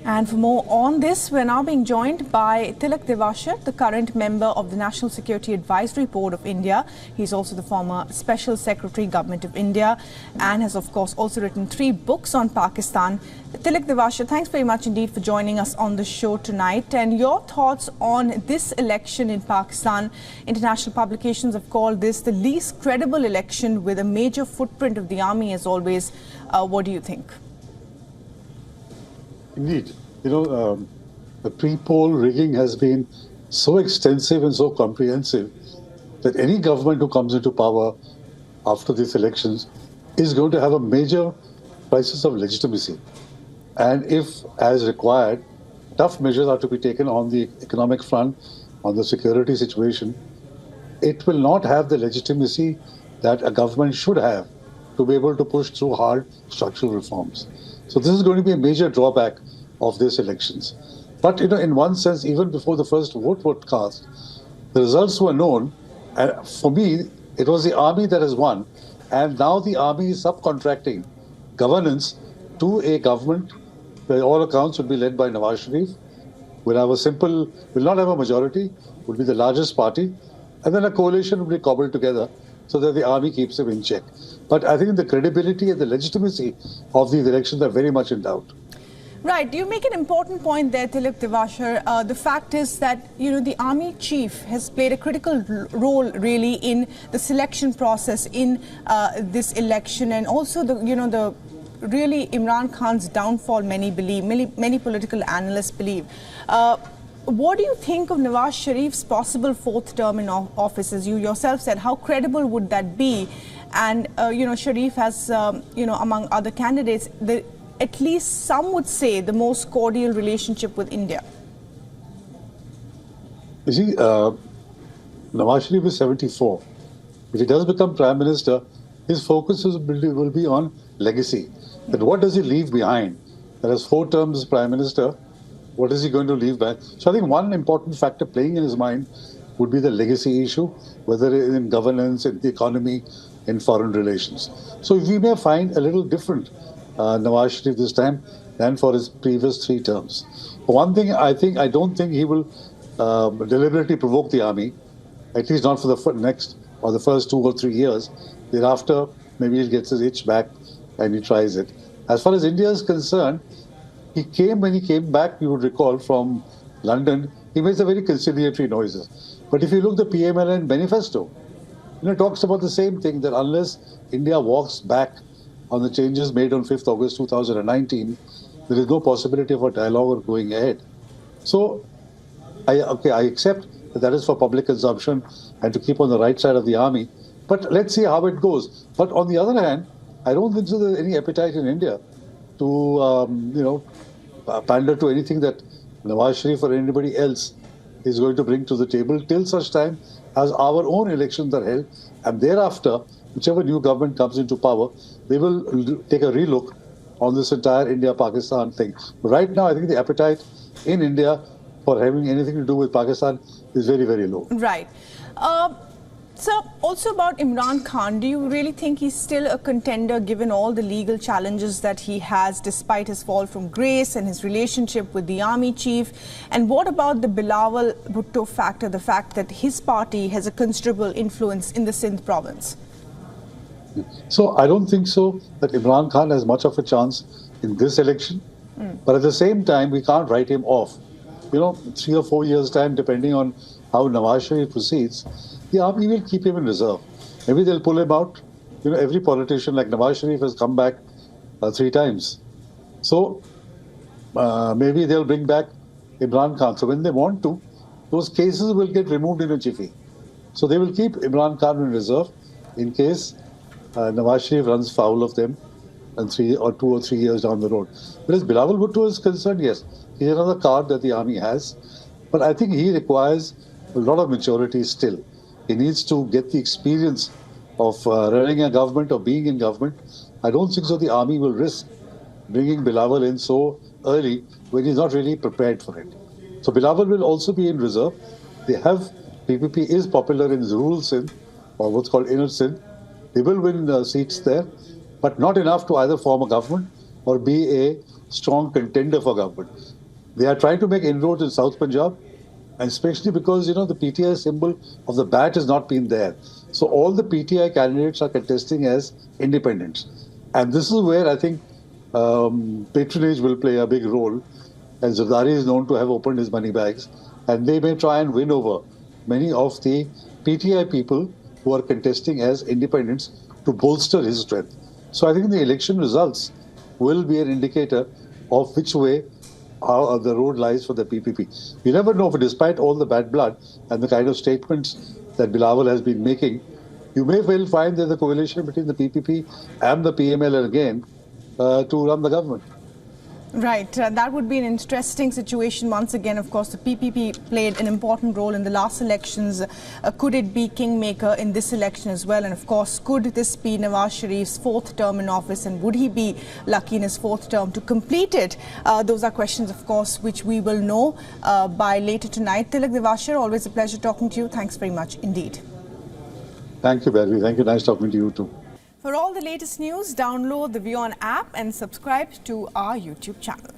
And for more on this, we're now being joined by Tilak Devashar, the current member of the National Security Advisory Board of India. He's also the former Special Secretary, Government of India, and has, of course, also written 3 books on Pakistan. Tilak Devashar, thanks very much indeed for joining us on the show tonight. And your thoughts on this election in Pakistan. International publications have called this the least credible election with a major footprint of the army, as always. What do you think? Indeed. The pre-poll rigging has been so extensive and so comprehensive that any government who comes into power after these elections is going to have a major crisis of legitimacy. And if, as required, tough measures are to be taken on the economic front, on the security situation, it will not have the legitimacy that a government should have to be able to push through hard structural reforms. So this is going to be a major drawback of these elections. But in one sense, even before the first vote was cast, the results were known. And for me, it was the army that has won. And now the army is subcontracting governance to a government where all accounts will be led by Nawaz Sharif, will not have a majority, will be the largest party, and then a coalition will be cobbled together so that the army keeps him in check. But I think the credibility and the legitimacy of these elections are very much in doubt. Right. You make an important point there, Tilak Devashar. The fact is that, the army chief has played a critical role really in the selection process in this election, and also the really Imran Khan's downfall, many believe, many political analysts believe. What do you think of Nawaz Sharif's possible 4th term in office? As you yourself said, how credible would that be? And, Sharif has, among other candidates, at least some would say the most cordial relationship with India. You see, Nawaz Sharif is 74. If he does become Prime Minister, his focus will be on legacy. That what does he leave behind? That has 4 terms as Prime Minister. What is he going to leave back? So I think one important factor playing in his mind would be the legacy issue, whether in governance, in the economy, in foreign relations. So we may find a little different Nawaz Sharif this time than for his previous 3 terms. For one thing, I don't think he will deliberately provoke the army, at least not for the next or the first 2 or 3 years. Thereafter, maybe he gets his itch back and he tries it. As far as India is concerned, when he came back, you would recall, from London, he made some very conciliatory noises. But if you look at the PMLN manifesto, it talks about the same thing, that unless India walks back on the changes made on 5th August 2019, there is no possibility of a dialogue or going ahead. So, I accept that is for public consumption and to keep on the right side of the army. But let's see how it goes. But on the other hand, I don't think so there's any appetite in India to, pander to anything that Nawaz Sharif or anybody else is going to bring to the table till such time as our own elections are held. And thereafter, whichever new government comes into power, they will take a relook on this entire India-Pakistan thing. But right now, I think the appetite in India for having anything to do with Pakistan is very, very low. Right. So, also about Imran Khan, do you really think he's still a contender given all the legal challenges that he has despite his fall from grace and his relationship with the army chief? And what about the Bilawal Bhutto factor, the fact that his party has a considerable influence in the Sindh province? So, I don't think so that Imran Khan has much of a chance in this election. But at the same time, we can't write him off. 3 or 4 years' time, depending on how Nawaz Sharif proceeds, the army will keep him in reserve. Maybe they'll pull him out. Every politician like Nawaz Sharif has come back 3 times. So maybe they'll bring back Imran Khan. So when they want to, those cases will get removed in a jiffy. So they will keep Imran Khan in reserve in case Nawaz Sharif runs foul of them and 2 or 3 years down the road. Whereas Bilawal Bhutto is concerned, yes, he's another card that the army has. But I think he requires a lot of maturity still. He needs to get the experience of running a government or being in government. I don't think so the army will risk bringing Bilawal in so early when he's not really prepared for it. So Bilawal will also be in reserve. PPP is popular in rural Sindh, or what's called inner Sindh. They will win seats there, but not enough to either form a government or be a strong contender for government. They are trying to make inroads in South Punjab, and especially because, the PTI symbol of the bat has not been there. So all the PTI candidates are contesting as independents. And this is where I think patronage will play a big role. And Zardari is known to have opened his money bags, and they may try and win over many of the PTI people who are contesting as independents to bolster his strength. So I think the election results will be an indicator of which way how the road lies for the PPP. You never know, but despite all the bad blood and the kind of statements that Bilawal has been making, you may well find there's a coalition between the PPP and the PML again to run the government. Right, that would be an interesting situation. Once again, of course, the PPP played an important role in the last elections. Could it be kingmaker in this election as well? And of course, could this be Nawaz Sharif's fourth term in office, and would he be lucky in his fourth term to complete it? Those are questions, of course, which we will know by later tonight. Tilak Devashar, always a pleasure talking to you. Thanks very much indeed. Thank you, Barry. Thank you. Nice talking to you too. For all the latest news, download the WION app and subscribe to our YouTube channel.